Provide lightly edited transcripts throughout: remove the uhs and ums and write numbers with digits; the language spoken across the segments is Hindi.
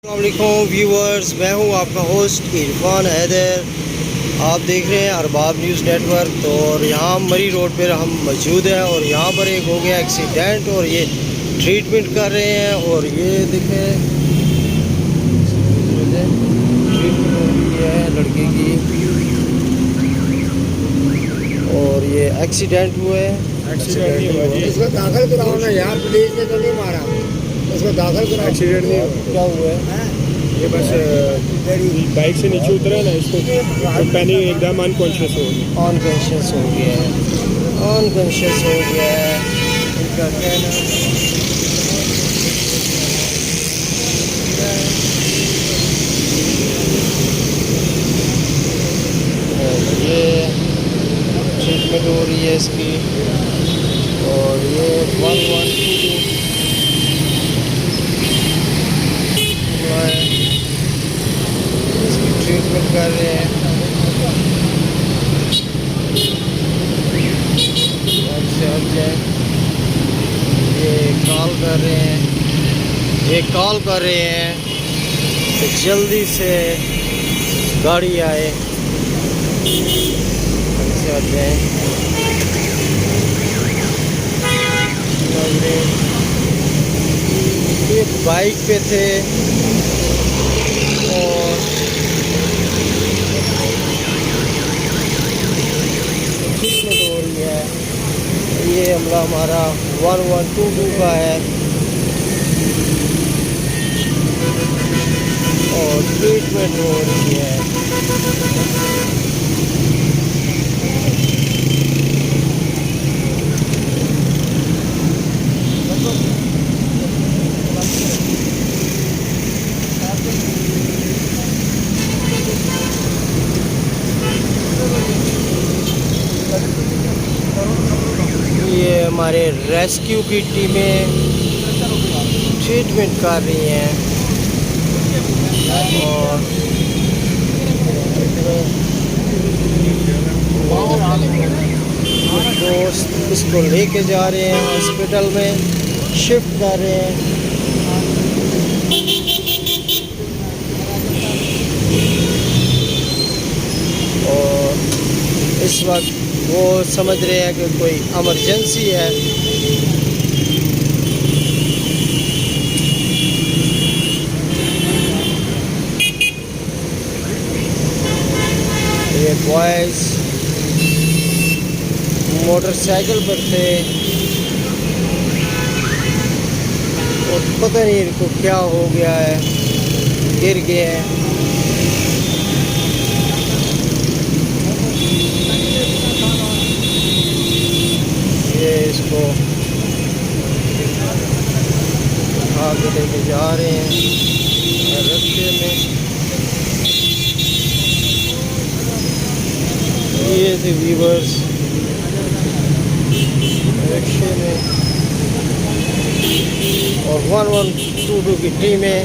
अस्सलामुअलैकुम व्यूवर्स, मैं हूं आपका होस्ट इरफान हैदर। आप देख रहे हैं अरबाब न्यूज़ नेटवर्क। तो और यहाँ मरी रोड पर हम मौजूद हैं और यहाँ पर एक हो गया एक्सीडेंट और ये ट्रीटमेंट कर रहे हैं। और ये देखें ट्रीटमेंट हो रही है लड़के की और ये एक्सीडेंट हुआ है। इसको दाखिल कराओ ना यार, पुलिस ने तो नहीं मारा, उसको दाखिल कराओ। एक्सीडेंट नहीं क्या हुआ है? ये बस बाइक से नीचे उतरा ना, इसको तो पैनिक एकदम अनकॉन्शियस हो गया। अनकॉन्शियस हो गया है, अनकॉन्शियस हो गया है इनका कहना। और ये ट्रीटमेंट हो रही है इसकी और ये 1122 इसकी ट्रीटमेंट कर रहे हैं। ये कॉल कर रहे हैं, ये कॉल कर रहे हैं कि जल्दी से गाड़ी आए। अच्छा जाए ये बाइक पे थे और ट्रीटमेंट हो रही है। ये हमला हमारा 1122 का है और ट्रीटमेंट हो रही है। ये हमारे रेस्क्यू की टीमें ट्रीटमेंट कर रही हैं और दोस्त इसको लेके जा रहे हैं, हॉस्पिटल में शिफ्ट कर रहे हैं। और इस वक्त वो समझ रहे हैं कि कोई इमरजेंसी है। ये बॉयज मोटरसाइकिल पर थे और पता नहीं इनको क्या हो गया है, गिर गए हैं। ये इसको आगे लेके जा रहे हैं रास्ते में। ये थे व्यूवर्स रिक्शे में और 1122 की टीमें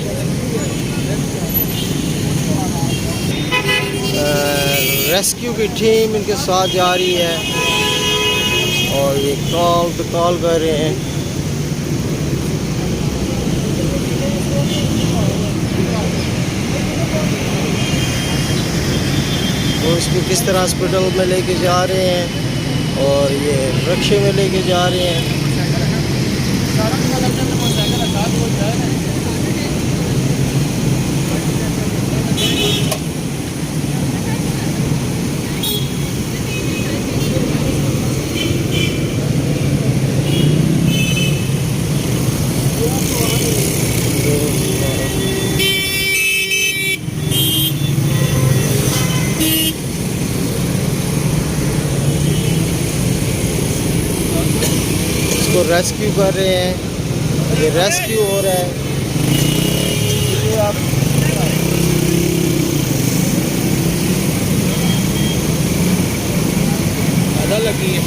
रेस्क्यू की टीम इनके साथ जा रही है और ये कॉल पे कॉल कर रहे हैं। वो इसको किस तरह हॉस्पिटल में लेके जा रहे हैं और ये रिक्शे में लेके जा रहे हैं। इसको रेस्क्यू कर रहे हैं, ये रेस्क्यू हो रहा है। ये आप ज़्यादा लगी है।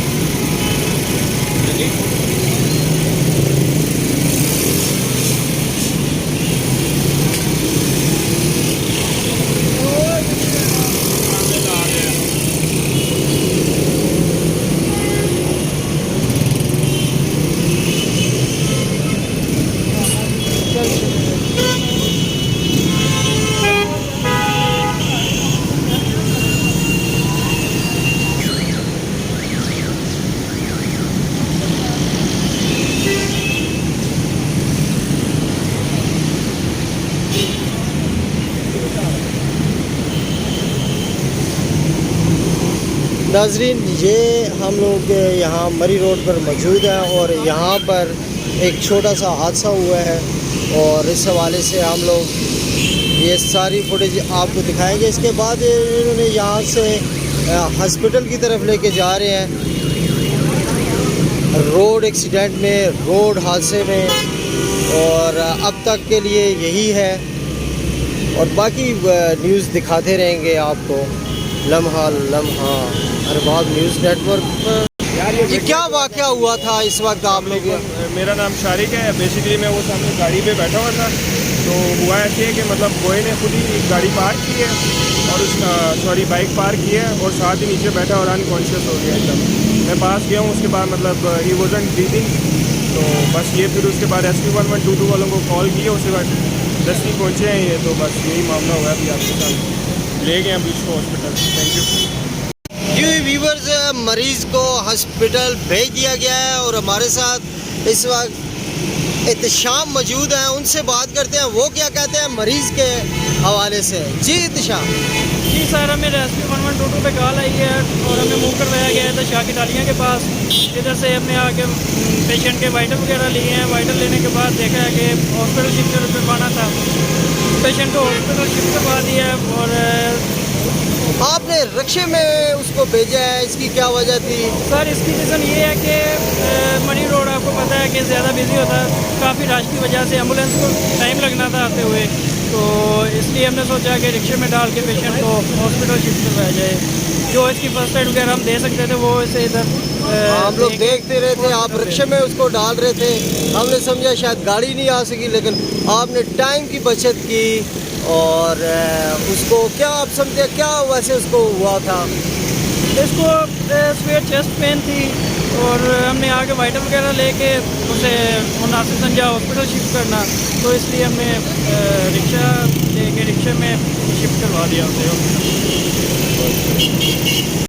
नाजरीन, ये हम लोग यहाँ मरी रोड पर मौजूद हैं और यहाँ पर एक छोटा सा हादसा हुआ है और इस हवाले से हम लोग ये सारी फुटेज आपको दिखाएंगे। इसके बाद इन्होंने यहाँ से हॉस्पिटल की तरफ लेके जा रहे हैं रोड एक्सीडेंट में, रोड हादसे में, और अब तक के लिए यही है और बाकी न्यूज़ दिखाते रहेंगे आपको लम्हा लम्हा अरबाब न्यूज़ नेटवर्क पर। ये क्या वाक़या हुआ था इस वक्त आप लोग? मेरा नाम शारिक है। बेसिकली मैं वो सामने गाड़ी पे बैठा हुआ था, तो हुआ ऐसे है कि मतलब बॉय ने खुद ही गाड़ी पार्क की है और उसका बाइक पार्क की है और साथ ही नीचे बैठा और अनकॉन्शियस हो गया एकदम। मैं पास गया हूँ, उसके बाद मतलब ही वॉजंट ब्रीदिंग, तो बस ये फिर उसके बाद रेस्क्यू 1122 वालों को कॉल किया, उसके बाद 10 ही पहुँचे हैं ये, तो बस यही मामला हुआ अभी आपके साथ। ले गए अभी उसको हॉस्पिटल। Thank you. व्यूवर्स, मरीज़ को हॉस्पिटल भेज दिया गया है और हमारे साथ इस वक्त इत्तिशाम मौजूद हैं, उनसे बात करते हैं वो क्या कहते हैं मरीज़ के हवाले से। जी इत्तिशाम। जी सर, हमें रेस्क्यू 1122 पे कॉल आई है और हमें मूव करवाया गया था शाह की टालियाँ के पास। इधर से हमने आके पेशेंट के वाइटल वगैरह लिए हैं। वाइटल लेने के बाद देखा है कि हॉस्पिटल शिफ्ट करवाना था, पेशेंट को हॉस्पिटल शिफ्ट करवा दिया और आपने रिक्शे में उसको भेजा है, इसकी क्या वजह थी? सर इसकी रीज़न ये है कि मरी रोड आपको पता है कि ज़्यादा बिजी होता है, काफ़ी रश की वजह से एम्बुलेंस को टाइम लगना था आते हुए, तो इसलिए हमने सोचा कि रिक्शे में डाल के पेशेंट को हॉस्पिटल शिफ्ट करवाया जाए। जो इसकी फर्स्ट एड वगैरह हम दे सकते थे वो इसे इधर हम लोग देखते रहे थे, आप रिक्शे में उसको डाल रहे थे, हमने समझा शायद गाड़ी नहीं आ सकी, लेकिन आपने टाइम की बचत की और उसको क्या आप समझे क्या वैसे उसको हुआ था? इसको स्वेट चेस्ट पेन थी और हमने आके वाइटल वगैरह लेके उसे मुनासिब समझा हॉस्पिटल शिफ्ट करना, तो इसलिए हमने रिक्शा लेके रिक्शे में शिफ्ट करवा दिया उसे।